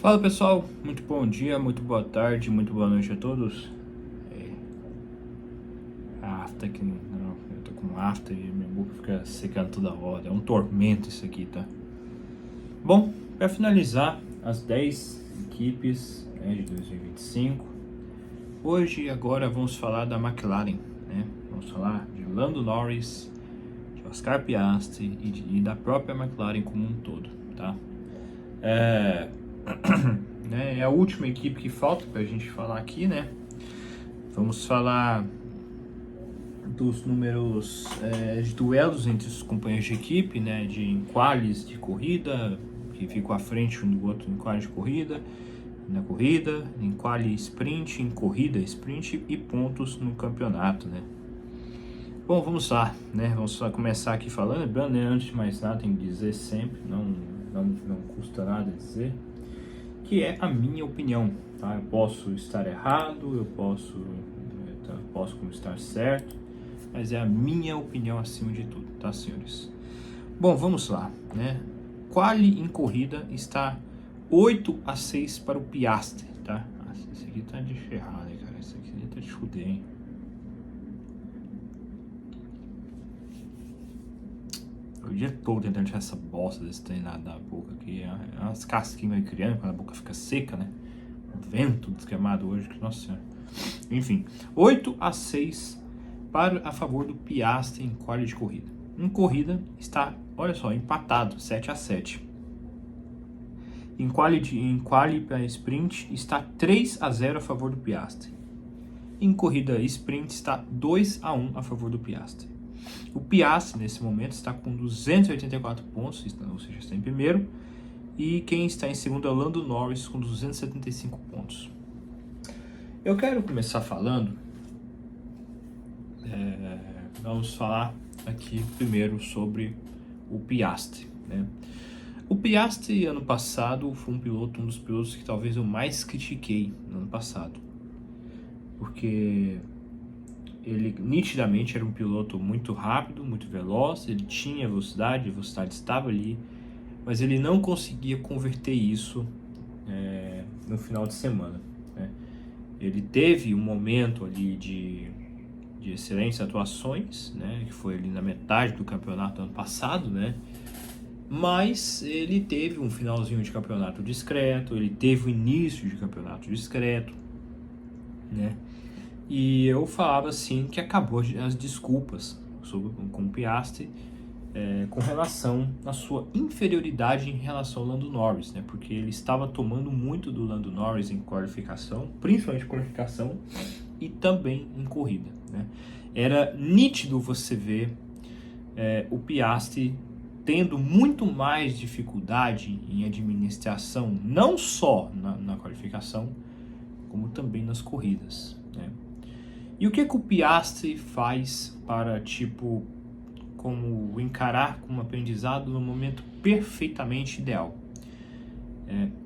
Fala pessoal, muito bom dia, muito boa tarde, muito boa noite a todos. Afta aqui, não, eu tô com afta e minha boca fica secando toda hora, é um tormento isso aqui, tá? Bom, para finalizar as 10 equipes de 2025, hoje e agora vamos falar da McLaren, né? Vamos falar de Lando Norris, de Oscar Piastri e da própria McLaren como um todo, tá? É a última equipe que falta pra gente falar aqui, né? Vamos falar dos números de duelos entre os companheiros de equipe, né? De qualis de corrida, que ficam à frente um do outro em quali de corrida, na corrida, em quali sprint, em corrida sprint e pontos no campeonato, né? Bom, vamos lá, né? Vamos lá começar aqui falando, lembrando, né? Antes de mais nada, tem que dizer sempre, não custa nada dizer, que é a minha opinião, tá? Eu posso estar errado, eu posso como estar certo, mas é a minha opinião acima de tudo, tá, senhores? Bom, vamos lá, né? Quali em corrida está 8-6 para o Piastri, tá? Esse aqui tá de ferrar, né, cara? Esse aqui tá de fuder, hein? O dia todo tentando tirar essa bosta desse trem da boca aqui. É umas casquinhas meio criando quando a boca fica seca, né? O vento desgramado hoje, que nossa senhora. Enfim, 8-6 a favor do Piastri em quali de corrida. Em corrida está, olha só, empatado, 7-7. Em quali para sprint está 3-0 a favor do Piastri. Em corrida sprint está 2-1 a favor do Piastri. O Piastri, nesse momento, está com 284 pontos, ou seja, está em primeiro. E quem está em segundo é o Lando Norris, com 275 pontos. Eu quero começar falando... vamos falar aqui primeiro sobre o Piastri, né? O Piastri, ano passado, foi um dos pilotos que talvez eu mais critiquei no ano passado. Porque... ele nitidamente era um piloto muito rápido, muito veloz, ele tinha velocidade, a velocidade estava ali, mas ele não conseguia converter isso no final de semana, né? Ele teve um momento ali de excelentes atuações, né, que foi ali na metade do campeonato do ano passado, né? Mas ele teve um finalzinho de campeonato discreto, ele teve o início de campeonato discreto, né? E eu falava assim que acabou as desculpas com o Piastri com relação à sua inferioridade em relação ao Lando Norris, né? Porque ele estava tomando muito do Lando Norris em qualificação, principalmente qualificação e também em corrida, né? Era nítido você ver o Piastri tendo muito mais dificuldade em administração, não só na qualificação, como também nas corridas, né? E o que o Piastri faz para, como encarar como aprendizado no momento perfeitamente ideal?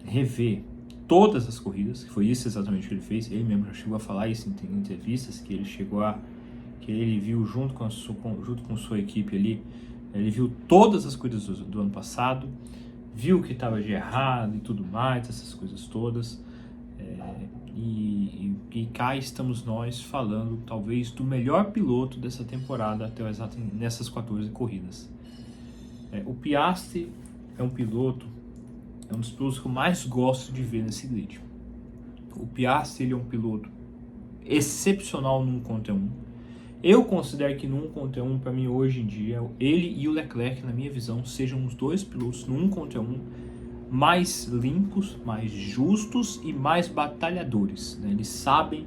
Rever todas as corridas, que foi isso exatamente que ele fez. Ele mesmo já chegou a falar isso em entrevistas, que ele viu junto com sua equipe ali, ele viu todas as corridas do ano passado, viu o que estava de errado e tudo mais, essas coisas todas. E cá estamos nós falando talvez do melhor piloto dessa temporada até nessas 14 corridas. O Piastri é um dos pilotos que eu mais gosto de ver nesse grid. O Piastri, ele é um piloto excepcional no 1 contra 1. Eu considero que no 1 contra 1, para mim hoje em dia, ele e o Leclerc, na minha visão, sejam os dois pilotos no 1 contra 1 mais limpos, mais justos e mais batalhadores, né? Eles sabem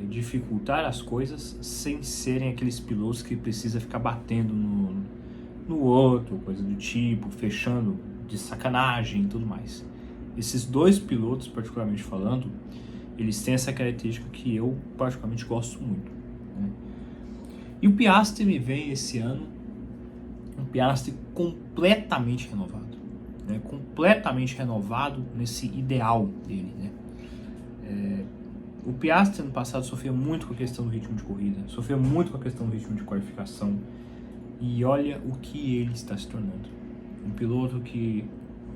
dificultar as coisas sem serem aqueles pilotos que precisa ficar batendo no outro, coisa do tipo, fechando de sacanagem e tudo mais. Esses dois pilotos, particularmente falando, eles têm essa característica que eu particularmente gosto muito, né? E o Piastri me vem esse ano, um Piastri completamente renovado. Completamente renovado nesse ideal dele, né? O Piastri no passado sofreu muito com a questão do ritmo de corrida, sofreu muito com a questão do ritmo de qualificação, e olha o que ele está se tornando. Um piloto que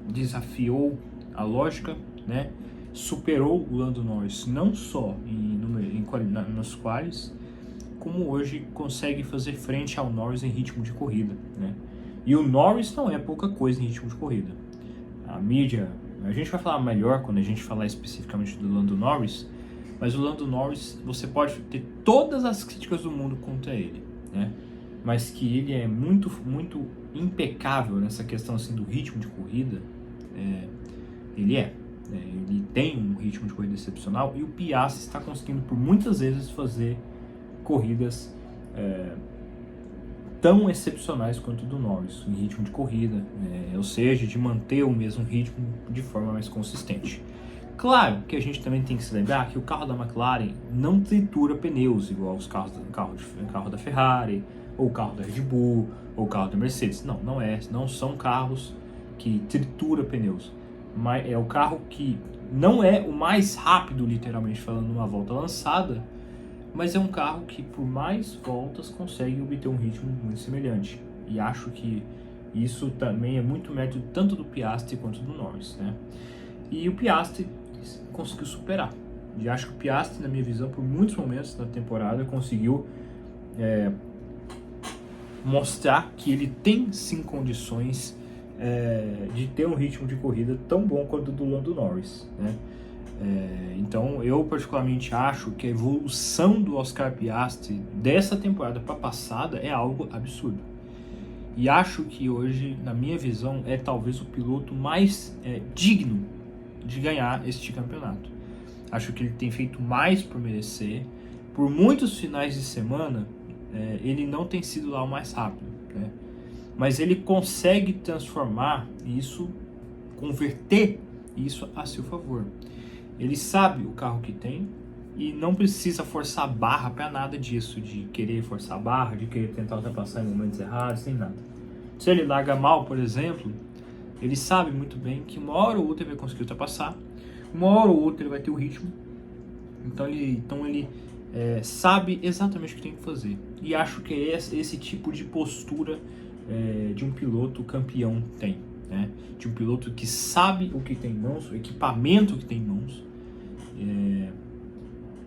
desafiou a lógica né, superou o Lando Norris não só nas quales, como hoje consegue fazer frente ao Norris em ritmo de corrida, né? E o Norris não é pouca coisa em ritmo de corrida. A mídia, a gente vai falar melhor quando a gente falar especificamente do Lando Norris, mas o Lando Norris, você pode ter todas as críticas do mundo contra ele, né? Mas que ele é muito, muito impecável nessa questão assim do ritmo de corrida, ele ele tem um ritmo de corrida excepcional, e o Piastri está conseguindo por muitas vezes fazer corridas tão excepcionais quanto o do Norris em ritmo de corrida, ou seja, de manter o mesmo ritmo de forma mais consistente. Claro que a gente também tem que se lembrar que o carro da McLaren não tritura pneus igual os carros carro da Ferrari, ou o carro da Red Bull, ou o carro da Mercedes. Não são carros que tritura pneus. Mas é o carro que não é o mais rápido, literalmente falando, numa volta lançada, mas é um carro que por mais voltas consegue obter um ritmo muito semelhante. E acho que isso também é muito mérito tanto do Piastri quanto do Norris, né? E o Piastri conseguiu superar. E acho que o Piastri, na minha visão, por muitos momentos na temporada, conseguiu mostrar que ele tem sim condições de ter um ritmo de corrida tão bom quanto o do Lando Norris, né? Então eu particularmente acho que a evolução do Oscar Piastri dessa temporada para a passada é algo absurdo, e acho que hoje, na minha visão, é talvez o piloto mais digno de ganhar este campeonato. Acho que ele tem feito mais por merecer. Por muitos finais de semana ele não tem sido lá o mais rápido, né? Mas ele consegue transformar isso, converter isso a seu favor. Ele sabe o carro que tem e não precisa forçar a barra para nada disso, de querer forçar a barra, de querer tentar ultrapassar em momentos errados, nem nada. Se ele larga mal, por exemplo, ele sabe muito bem que uma hora ou outra ele vai conseguir ultrapassar, uma hora ou outra ele vai ter o ritmo. Então ele sabe exatamente o que tem que fazer. E acho que é esse tipo de postura de um piloto campeão tem, né? De um piloto que sabe o que tem em mãos, o equipamento que tem em mãos,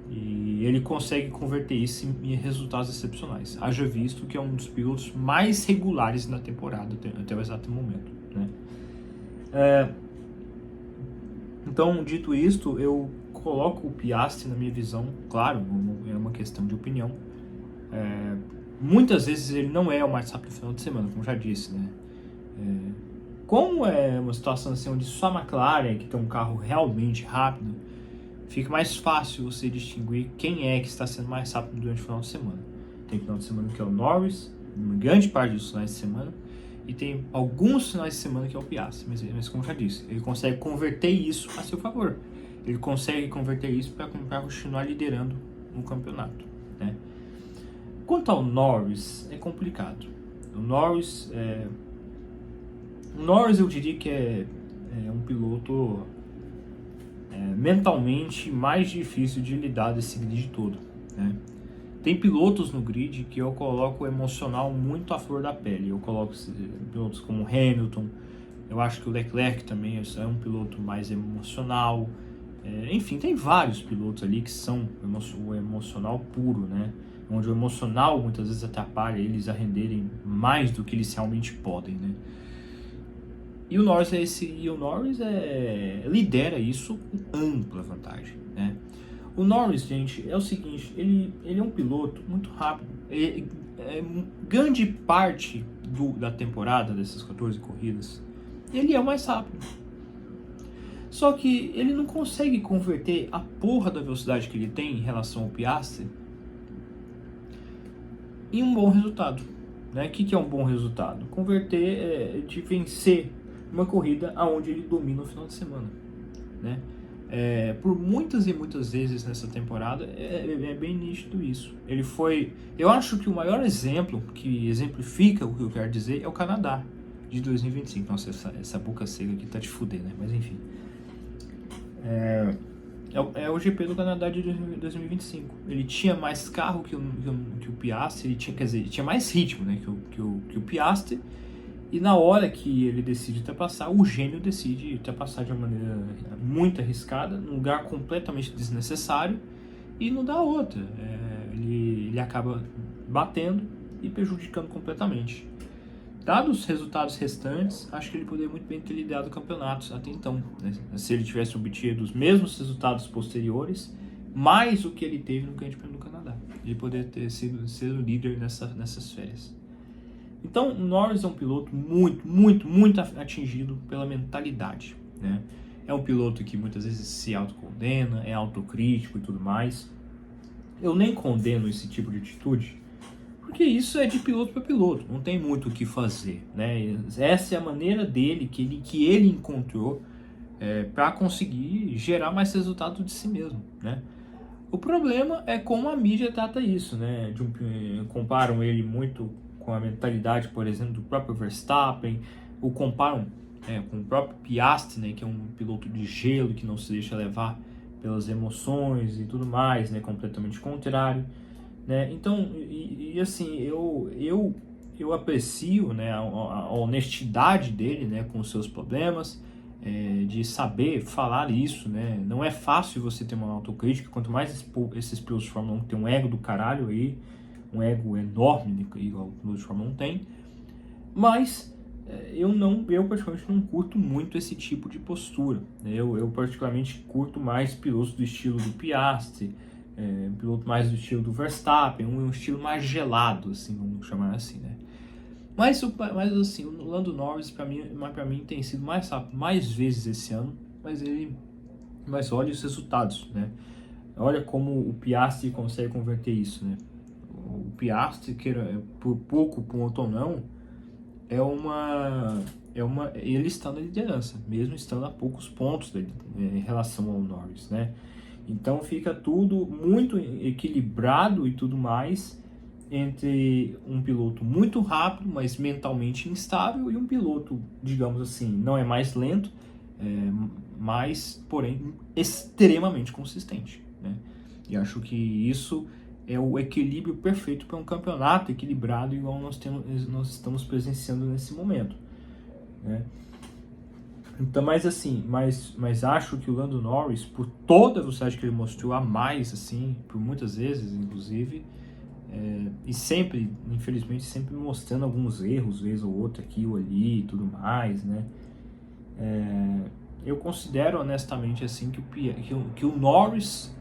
e ele consegue converter isso em resultados excepcionais. Haja visto que é um dos pilotos mais regulares na temporada até o exato momento, né? Então, dito isto, eu coloco o Piastri, na minha visão, claro, é uma questão de opinião. Muitas vezes ele não é o mais rápido no final de semana, como já disse, né? Como é uma situação assim onde só a McLaren, que tem um carro realmente rápido, fica mais fácil você distinguir quem é que está sendo mais rápido durante o final de semana. Tem final de semana que é o Norris, uma grande parte dos finais de semana, e tem alguns finais de semana que é o Piastri, mas como já disse, ele consegue converter isso a seu favor. Ele consegue converter isso para continuar liderando no campeonato, né? Quanto ao Norris, é complicado. O Norris eu diria que é um piloto mentalmente mais difícil de lidar desse grid todo, né? Tem pilotos no grid que eu coloco o emocional muito à flor da pele. Eu coloco pilotos como Hamilton. Eu acho que o Leclerc também é um piloto mais emocional. Enfim, tem vários pilotos ali que são o emocional puro, né? Onde o emocional muitas vezes atrapalha eles a renderem mais do que eles realmente podem, né? E o Norris lidera isso com ampla vantagem, né? O Norris, gente, é o seguinte, ele é um piloto muito rápido. Grande parte da temporada, dessas 14 corridas, ele é o mais rápido. Só que ele não consegue converter a porra da velocidade que ele tem em relação ao Piastri em um bom resultado, né? O que é um bom resultado? Converter, de vencer uma corrida aonde ele domina no final de semana, né? Por muitas e muitas vezes nessa temporada é bem nítido isso. Eu acho que o maior exemplo que exemplifica o que eu quero dizer é o Canadá de 2025. Nossa, essa boca seca aqui tá de fuder, né? Mas enfim, é o GP do Canadá de 2025. Ele tinha mais carro que o Piastri, ele tinha mais ritmo, né, que o Piastri, E na hora que ele decide ultrapassar, o gênio decide ultrapassar de uma maneira muito arriscada, num lugar completamente desnecessário, e não dá outra. Ele acaba batendo e prejudicando completamente. Dados os resultados restantes, acho que ele poderia muito bem ter liderado campeonatos até então, né? Se ele tivesse obtido os mesmos resultados posteriores, mais o que ele teve no Grande Prêmio do Canadá. Ele poderia ter sido líder nessas férias. Então, o Norris é um piloto muito atingido pela mentalidade, né? É um piloto que muitas vezes se autocondena, é autocrítico e tudo mais. Eu nem condeno esse tipo de atitude, porque isso é de piloto para piloto, não tem muito o que fazer, né? Essa é a maneira dele, que ele encontrou para conseguir gerar mais resultado de si mesmo, né? O problema é como a mídia trata isso, né? Comparam ele muito com a mentalidade, por exemplo, do próprio Verstappen, o comparam com o próprio Piastri, né? Que é um piloto de gelo, que não se deixa levar pelas emoções e tudo mais, né? Completamente contrário, né? Então, assim, eu aprecio, né, a honestidade dele, né, com os seus problemas, de saber falar isso, né? Não é fácil você ter uma autocrítica, quanto mais esses pilotos de Fórmula 1 que tem um ego do caralho aí, um ego enorme, igual o piloto de Fórmula 1 tem, mas eu particularmente não curto muito esse tipo de postura, né? Eu particularmente curto mais pilotos do estilo do Piastri, um piloto mais do estilo do Verstappen, um estilo mais gelado, assim, vamos chamar assim, né? Mas assim, o Lando Norris para mim tem sido mais rápido mais vezes esse ano, mas olha os resultados, né? Olha como o Piastri consegue converter isso, né? O Piastri, por pouco ponto ou não, ele está na liderança, mesmo estando a poucos pontos dele, em relação ao Norris, né? Então fica tudo muito equilibrado e tudo mais entre um piloto muito rápido, mas mentalmente instável, e um piloto, digamos assim, não é mais lento, mas, porém, extremamente consistente, né? E acho que isso é o equilíbrio perfeito para um campeonato equilibrado, igual nós estamos presenciando nesse momento, né? Então, mas acho que o Lando Norris, por toda a velocidade que ele mostrou a mais, assim, por muitas vezes, inclusive, e sempre, infelizmente, sempre mostrando alguns erros, vez ou outra, aqui ou ali e tudo mais, né? Eu considero honestamente assim que o Norris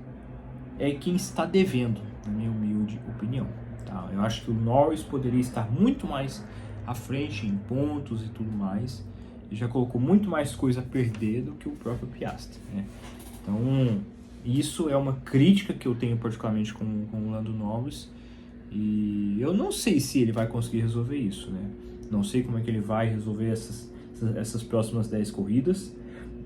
é quem está devendo, na minha humilde opinião, tá? Eu acho que o Norris poderia estar muito mais à frente em pontos e tudo mais, e já colocou muito mais coisa a perder do que o próprio Piastri, né? Então, isso é uma crítica que eu tenho particularmente com o Lando Norris, e eu não sei se ele vai conseguir resolver isso, né? Não sei como é que ele vai resolver essas próximas 10 corridas.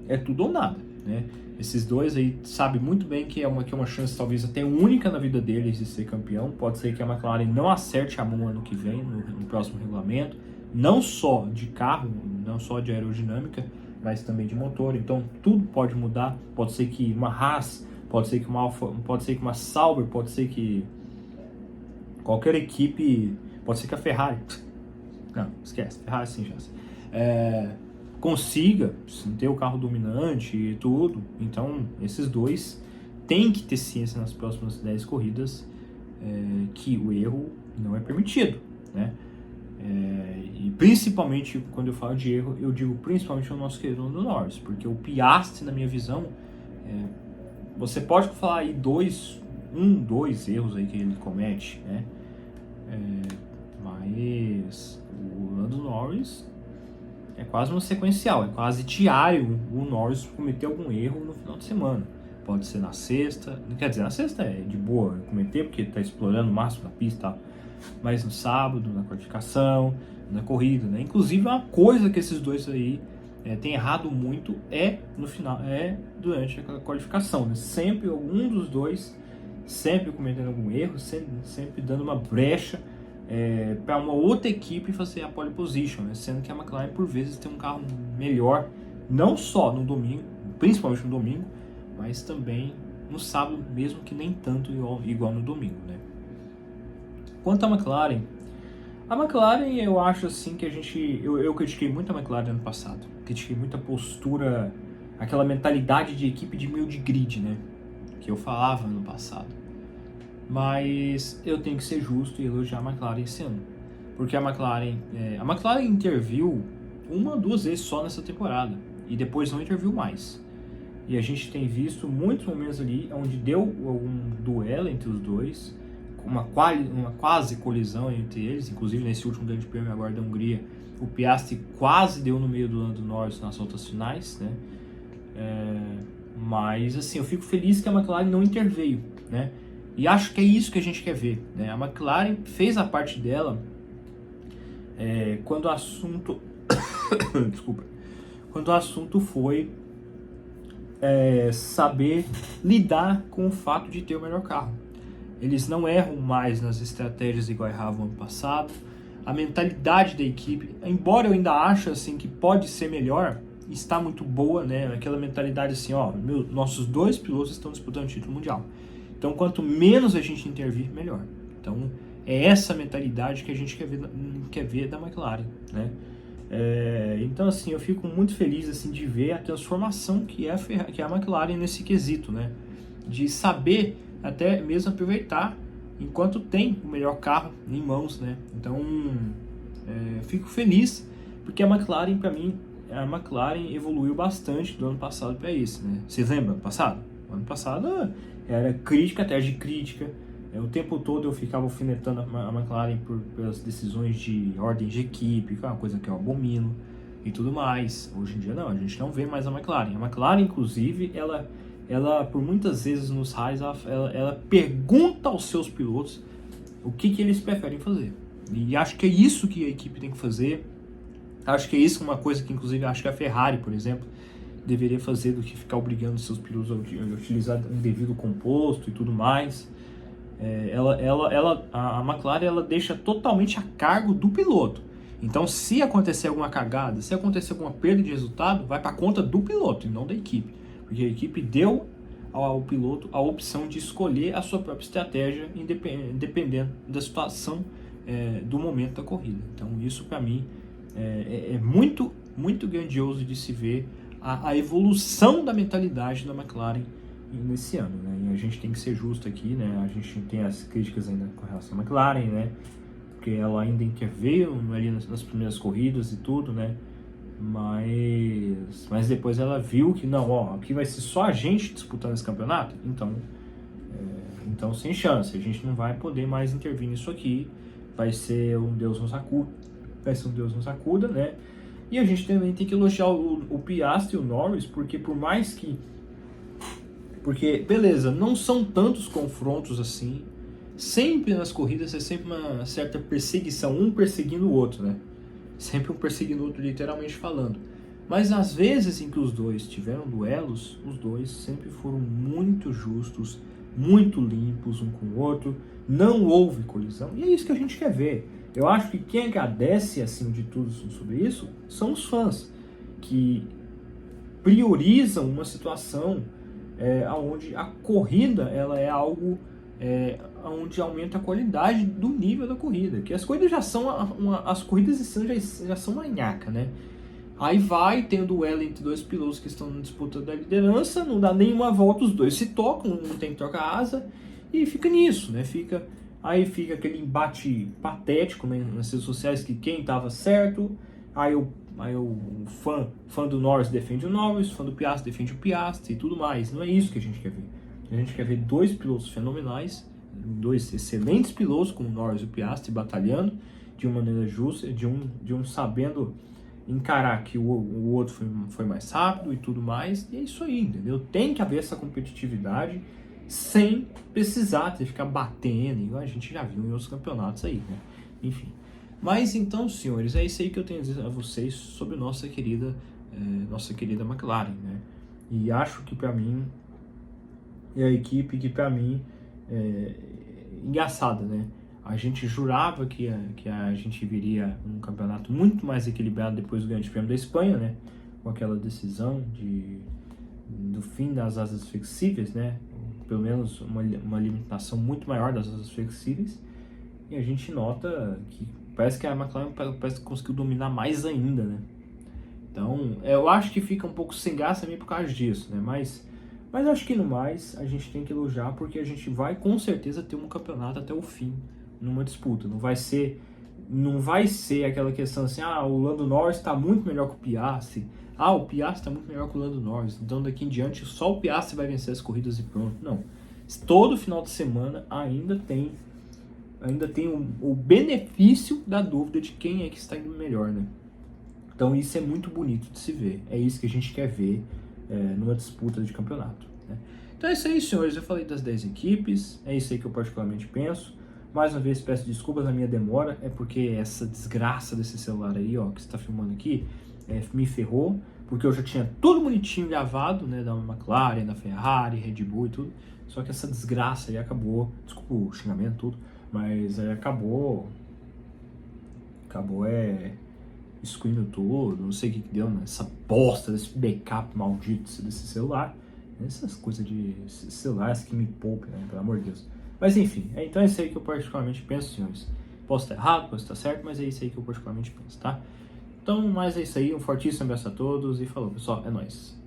É tudo ou nada, né? Esses dois aí sabem muito bem que é uma chance talvez até única na vida deles de ser campeão. Pode ser que a McLaren não acerte a mão ano que vem, no próximo regulamento, não só de carro, não só de aerodinâmica, mas também de motor. Então tudo pode mudar. Pode ser que uma Haas, pode ser que uma Alfa, pode ser que uma Sauber, pode ser que qualquer equipe, pode ser que a Ferrari, não, esquece, Ferrari sim, já consiga ter o carro dominante e tudo. Então esses dois têm que ter ciência nas próximas 10 corridas, que o erro não é permitido, né? E principalmente quando eu falo de erro, eu digo principalmente o nosso querido Lando Norris, porque o Piastri, na minha visão, você pode falar aí dois erros aí que ele comete, né? Mas o Lando Norris é quase uma sequencial, é quase diário o Norris cometer algum erro no final de semana. Pode ser na sexta, quer dizer, na sexta é de boa cometer, porque está explorando o máximo da pista e tal, mas no sábado, na qualificação, na corrida, né? Inclusive, uma coisa que esses dois aí tem errado muito no final, durante a qualificação, né? Sempre algum dos dois, sempre cometendo algum erro, sempre dando uma brecha para uma outra equipe fazer a pole position, né? Sendo que a McLaren por vezes tem um carro melhor, não só no domingo, principalmente no domingo, mas também no sábado, mesmo que nem tanto igual no domingo, né? Quanto à McLaren, A McLaren, eu acho assim que eu critiquei muito a McLaren ano passado. Critiquei muito a postura, aquela mentalidade de equipe de meio de grid, né? Que eu falava ano passado. Mas eu tenho que ser justo e elogiar a McLaren esse ano. Porque a McLaren interviu uma ou duas vezes só nessa temporada. E depois não interviu mais. E a gente tem visto muitos momentos ali onde deu um duelo entre os dois, uma quase colisão entre eles, inclusive nesse último grande prêmio agora da Hungria, o Piastri quase deu no meio do Lando Norris nas voltas finais, né? Mas assim, eu fico feliz que a McLaren não interveio, né? E acho que é isso que a gente quer ver, né? A McLaren fez a parte dela quando o assunto desculpa, quando o assunto foi saber lidar com o fato de ter o melhor carro. Eles não erram mais nas estratégias igual erravam ano passado. A mentalidade da equipe, embora eu ainda ache assim que pode ser melhor, está muito boa, né? Aquela mentalidade assim, ó, nossos dois pilotos estão disputando o título mundial. Então, quanto menos a gente intervir, melhor. Então, é essa mentalidade que a gente quer ver da McLaren, né? Então, assim, eu fico muito feliz assim de ver a transformação que é a McLaren nesse quesito, né? De saber até mesmo aproveitar enquanto tem o melhor carro em mãos, né? Então, fico feliz porque a McLaren, para mim, a McLaren evoluiu bastante do ano passado para esse, né? Vocês lembram do passado? O ano passado era crítica atrás de crítica. O tempo todo eu ficava alfinetando a McLaren pelas decisões de ordem de equipe, que é uma coisa que eu abomino e tudo mais. Hoje em dia não, a gente não vê mais a McLaren. A McLaren, inclusive, ela por muitas vezes nos raios, ela pergunta aos seus pilotos o que eles preferem fazer. E acho que é isso que a equipe tem que fazer. Acho que é isso uma coisa que, inclusive, acho que a Ferrari, por exemplo, deveria fazer do que ficar obrigando seus pilotos a utilizar um devido composto e tudo mais. A McLaren ela deixa totalmente a cargo do piloto. Então, se acontecer alguma cagada, se acontecer alguma perda de resultado, vai para conta do piloto e não da equipe. Porque a equipe deu ao piloto a opção de escolher a sua própria estratégia, dependendo da situação do momento da corrida. Então, isso para mim é muito, muito grandioso de se ver a evolução da mentalidade da McLaren nesse ano, né? E a gente tem que ser justo aqui, né? A gente tem as críticas ainda com relação à McLaren, né? Porque ela ainda interveio ali nas primeiras corridas e tudo, né? Mas depois ela viu que não, ó, aqui vai ser só a gente disputando esse campeonato, então sem chance, a gente não vai poder mais intervir nisso aqui, vai ser um Deus nos acuda, né? E a gente também tem que elogiar o Piastri e o Norris, porque beleza, não são tantos confrontos assim. Sempre nas corridas é sempre uma certa perseguição, um perseguindo o outro, né? Sempre um perseguindo o outro, literalmente falando. Mas às vezes em que os dois tiveram duelos, os dois sempre foram muito justos, muito limpos um com o outro. Não houve colisão. E é isso que a gente quer ver. Eu acho que quem agradece acima de tudo sobre isso são os fãs, que priorizam uma situação onde a corrida ela é algo onde aumenta a qualidade do nível da corrida, que as corridas já são as corridas já são uma nhaca, né? Aí vai tem o duelo entre dois pilotos que estão na disputa da liderança, não dá nenhuma volta, os dois se tocam, um tem que trocar a asa e fica nisso, né? Aí fica aquele embate patético, né, nas redes sociais, que quem estava certo, aí o fã do Norris defende o Norris, o fã do Piastri defende o Piastri e tudo mais. Não é isso que a gente quer ver. A gente quer ver dois pilotos fenomenais, dois excelentes pilotos, como o Norris e o Piastri, batalhando de uma maneira justa, de um sabendo encarar que o outro foi mais rápido e tudo mais. E é isso aí, entendeu? Tem que haver essa competitividade sem precisar de ficar batendo, igual a gente já viu em outros campeonatos aí, né? Enfim. Mas então, senhores, é isso aí que eu tenho a dizer a vocês sobre nossa querida McLaren, né? E acho que para mim é a equipe que para mim é engraçada, né? A gente jurava que a gente viria um campeonato muito mais equilibrado depois do Grande Prêmio da Espanha, né? Com aquela decisão do fim das asas flexíveis, né? Pelo menos uma limitação muito maior das asas flexíveis. E a gente nota que parece que a McLaren parece que conseguiu dominar mais ainda, né? Então, eu acho que fica um pouco sem graça também por causa disso, né? Mas acho que no mais a gente tem que elogiar porque a gente vai com certeza ter um campeonato até o fim numa disputa. Não vai ser aquela questão assim, o Lando Norris está muito melhor que o Piastri. O Piastri está muito melhor que o Lando Norris. Então daqui em diante só o Piastri vai vencer as corridas e pronto. Não. Todo final de semana ainda tem o benefício da dúvida de quem é que está indo melhor, né? Então isso é muito bonito de se ver. É isso que a gente quer ver numa disputa de campeonato, né? Então é isso aí, senhores. Eu falei das 10 equipes. É isso aí que eu particularmente penso. Mais uma vez peço desculpas na minha demora. É porque essa desgraça desse celular aí, ó, que você está filmando aqui, me ferrou. Porque eu já tinha tudo bonitinho gravado, né? Da McLaren, da Ferrari, Red Bull e tudo. Só que essa desgraça aí acabou. Desculpa o xingamento, tudo. Mas acabou excluindo tudo, não sei o que deu nessa bosta desse backup maldito desse celular. Essas coisas de celulares que me poupem, né, pelo amor de Deus. Mas enfim, então é isso aí que eu particularmente penso, senhores. Posso estar errado, posso estar certo, mas é isso aí que eu particularmente penso, tá? Então, mas é isso aí, um fortíssimo abraço a todos e falou, pessoal, é nóis.